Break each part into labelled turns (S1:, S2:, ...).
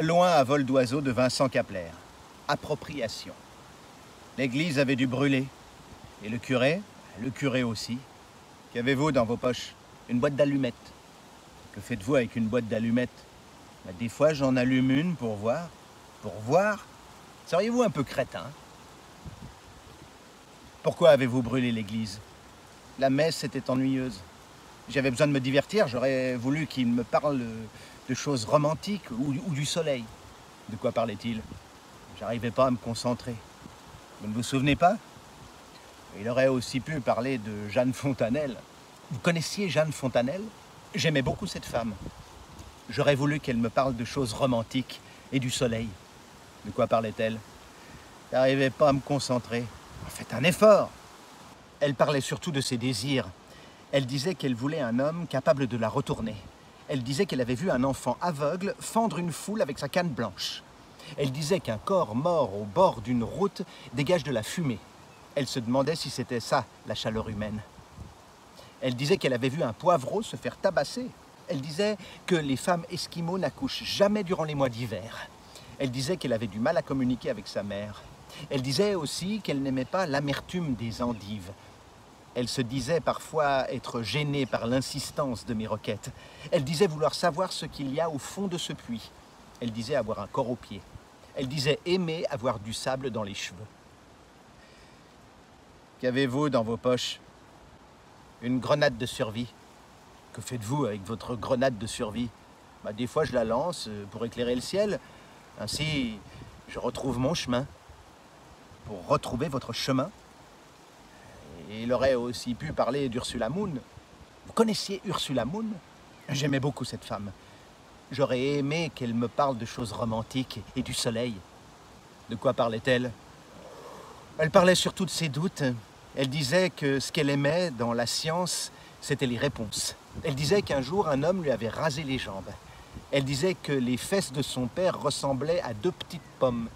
S1: Loin à vol d'oiseau de Vincent Capler. Appropriation. L'église avait dû brûler. Et le curé aussi. Qu'avez-vous dans vos poches? Une boîte d'allumettes. Que faites-vous avec une boîte d'allumettes? Des fois, j'en allume une pour voir. Pour voir? Seriez-vous un peu crétin? Pourquoi avez-vous brûlé l'église? La messe était ennuyeuse. J'avais besoin de me divertir, j'aurais voulu qu'il me parle de choses romantiques ou du soleil. De quoi parlait-il? J'arrivais pas à me concentrer. Vous ne vous souvenez pas? Il aurait aussi pu parler de Jeanne Fontanelle. Vous connaissiez Jeanne Fontanelle? J'aimais beaucoup cette femme. J'aurais voulu qu'elle me parle de choses romantiques et du soleil. De quoi parlait-elle? J'arrivais pas à me concentrer. Faites un effort. Elle parlait surtout de ses désirs. Elle disait qu'elle voulait un homme capable de la retourner. Elle disait qu'elle avait vu un enfant aveugle fendre une foule avec sa canne blanche. Elle disait qu'un corps mort au bord d'une route dégage de la fumée. Elle se demandait si c'était ça, la chaleur humaine. Elle disait qu'elle avait vu un poivreau se faire tabasser. Elle disait que les femmes esquimaux n'accouchent jamais durant les mois d'hiver. Elle disait qu'elle avait du mal à communiquer avec sa mère. Elle disait aussi qu'elle n'aimait pas l'amertume des endives. Elle se disait parfois être gênée par l'insistance de mes requêtes. Elle disait vouloir savoir ce qu'il y a au fond de ce puits. Elle disait avoir un corps aux pieds. Elle disait aimer avoir du sable dans les cheveux. Qu'avez-vous dans vos poches? Une grenade de survie. Que faites-vous avec votre grenade de survie? Des fois, je la lance pour éclairer le ciel. Ainsi, je retrouve mon chemin. Pour retrouver votre chemin? Et il aurait aussi pu parler d'Ursula Moon. Vous connaissiez Ursula Moon? J'aimais beaucoup cette femme. J'aurais aimé qu'elle me parle de choses romantiques et du soleil. De quoi parlait-elle? Elle parlait surtout de ses doutes. Elle disait que ce qu'elle aimait dans la science, c'était les réponses. Elle disait qu'un jour, un homme lui avait rasé les jambes. Elle disait que les fesses de son père ressemblaient à deux petites pommes.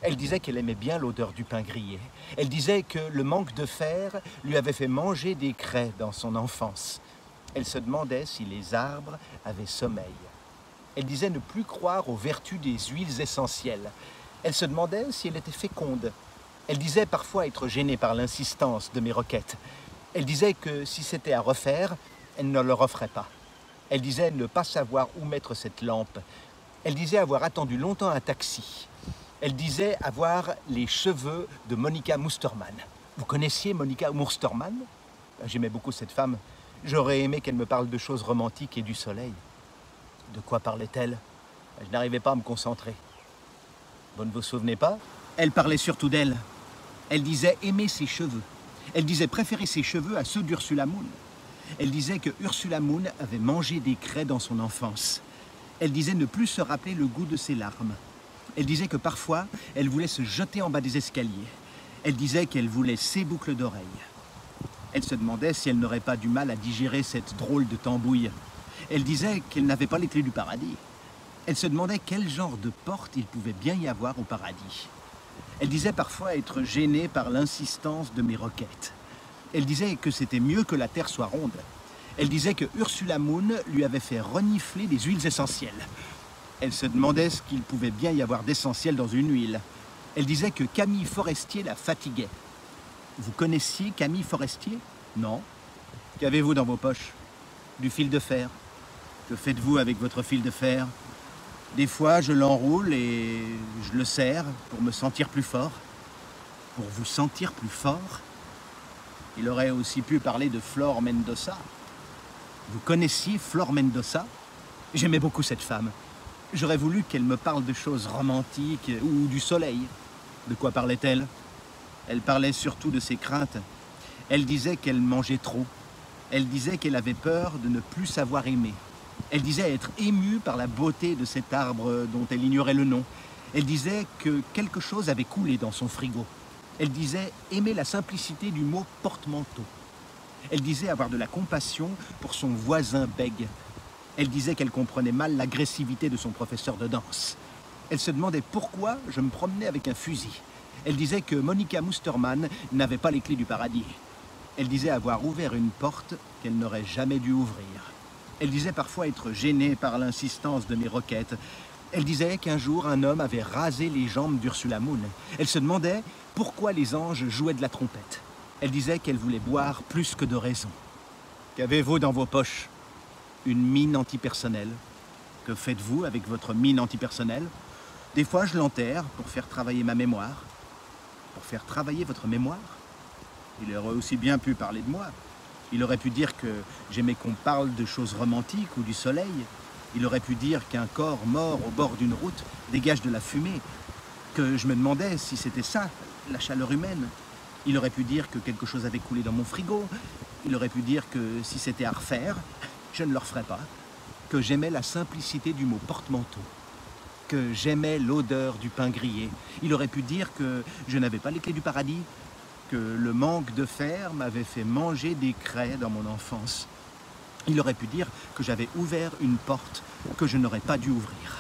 S1: Elle disait qu'elle aimait bien l'odeur du pain grillé. Elle disait que le manque de fer lui avait fait manger des craies dans son enfance. Elle se demandait si les arbres avaient sommeil. Elle disait ne plus croire aux vertus des huiles essentielles. Elle se demandait si elle était féconde. Elle disait parfois être gênée par l'insistance de mes requêtes. Elle disait que si c'était à refaire, elle ne le referait pas. Elle disait ne pas savoir où mettre cette lampe. Elle disait avoir attendu longtemps un taxi. Elle disait avoir les cheveux de Monica Mustermann. Vous connaissiez Monica Mustermann? J'aimais beaucoup cette femme. J'aurais aimé qu'elle me parle de choses romantiques et du soleil. De quoi parlait-elle? Je n'arrivais pas à me concentrer. Vous ne vous souvenez pas? Elle parlait surtout d'elle. Elle disait aimer ses cheveux. Elle disait préférer ses cheveux à ceux d'Ursula Moon. Elle disait que Ursula Moon avait mangé des craies dans son enfance. Elle disait ne plus se rappeler le goût de ses larmes. Elle disait que parfois, elle voulait se jeter en bas des escaliers. Elle disait qu'elle voulait ses boucles d'oreilles. Elle se demandait si elle n'aurait pas du mal à digérer cette drôle de tambouille. Elle disait qu'elle n'avait pas les clés du paradis. Elle se demandait quel genre de porte il pouvait bien y avoir au paradis. Elle disait parfois être gênée par l'insistance de mes requêtes. Elle disait que c'était mieux que la terre soit ronde. Elle disait que Ursula Moon lui avait fait renifler des huiles essentielles. Elle se demandait ce qu'il pouvait bien y avoir d'essentiel dans une huile. Elle disait que Camille Forestier la fatiguait. Vous connaissiez Camille Forestier? Non. Qu'avez-vous dans vos poches? Du fil de fer. Que faites-vous avec votre fil de fer? Des fois, je l'enroule et je le serre pour me sentir plus fort. Pour vous sentir plus fort? Il aurait aussi pu parler de Flor Mendoza. Vous connaissiez Flor Mendoza? J'aimais beaucoup cette femme. J'aurais voulu qu'elle me parle de choses romantiques ou du soleil. De quoi parlait-elle? Elle parlait surtout de ses craintes. Elle disait qu'elle mangeait trop. Elle disait qu'elle avait peur de ne plus savoir aimer. Elle disait être émue par la beauté de cet arbre dont elle ignorait le nom. Elle disait que quelque chose avait coulé dans son frigo. Elle disait aimer la simplicité du mot porte-manteau. Elle disait avoir de la compassion pour son voisin bègue. Elle disait qu'elle comprenait mal l'agressivité de son professeur de danse. Elle se demandait pourquoi je me promenais avec un fusil. Elle disait que Monica Mustermann n'avait pas les clés du paradis. Elle disait avoir ouvert une porte qu'elle n'aurait jamais dû ouvrir. Elle disait parfois être gênée par l'insistance de mes requêtes. Elle disait qu'un jour, un homme avait rasé les jambes d'Ursula Moon. Elle se demandait pourquoi les anges jouaient de la trompette. Elle disait qu'elle voulait boire plus que de raison. Qu'avez-vous dans vos poches? Une mine antipersonnelle. Que faites-vous avec votre mine antipersonnelle? Des fois, je l'enterre pour faire travailler ma mémoire. Pour faire travailler votre mémoire? Il aurait aussi bien pu parler de moi. Il aurait pu dire que j'aimais qu'on parle de choses romantiques ou du soleil. Il aurait pu dire qu'un corps mort au bord d'une route dégage de la fumée. Que je me demandais si c'était ça, la chaleur humaine. Il aurait pu dire que quelque chose avait coulé dans mon frigo. Il aurait pu dire que si c'était à refaire, je ne le referais pas. Que j'aimais la simplicité du mot porte-manteau. Que j'aimais l'odeur du pain grillé. Il aurait pu dire que je n'avais pas les clés du paradis. Que le manque de fer m'avait fait manger des craies dans mon enfance. Il aurait pu dire que j'avais ouvert une porte que je n'aurais pas dû ouvrir.